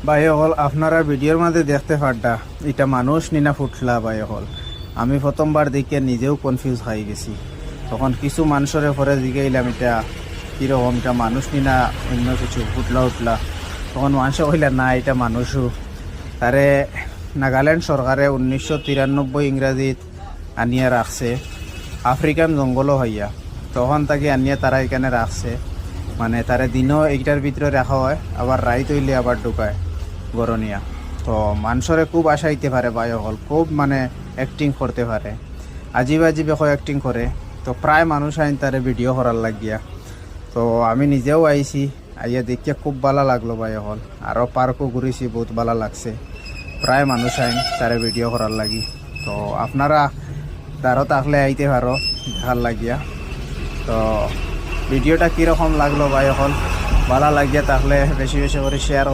ভাই হল আপনারা ভিডিওর মাঝে দেখতে পারডা এটা মানুষ নিনা ফুটলা ভাই হল আমি প্রথমবার দেখে নিজেও কনফিউজ হয়ে গেছি। তখন কিছু মানুষের পরে জিগাইলাম এটা কীরকম, এটা মানুষ নিনা অন্য কিছু ফুটলা উঠলা। তখন মানুষ কইলা না এটা মানুষও। তারে নাগাল্যান্ড সরকারে 1993 ইংরাজিত আনিয়া রাখছে আফ্রিকান জঙ্গলও হইয়া। তখন তাকে আনিয়া তারা এখানে রাখছে, মানে তারা দিনও এইটার ভিতরে রাখা হয়, আবার রাইত হইলে আবার ঢুকায় গরনিয়া। তো মানুষরে খুব আশাইতে পারে ভাই হল, খুব মানে অ্যাক্টিং করতে পারে, আজিব আজিব এখন অ্যাক্টিং করে। তো প্রায় মানুষ আইন তারে ভিডিও করার লাগিয়া। তো আমি নিজেও আইছি, আইয়া দেখিয়া খুব ভালো লাগলো ভাই হল। আরও পার্কও ঘুরেছি, বহুত ভালো লাগছে। প্রায় মানুষ আইন তারে ভিডিও করার লাগি। তো আপনারা তারও তাহলে আইতে পারো দেখার লাগিয়া। তো ভিডিওটা কীরকম লাগলো ভাই হল, ভালো লাগিয়া তাহলে বেশি বেশি করে শেয়ার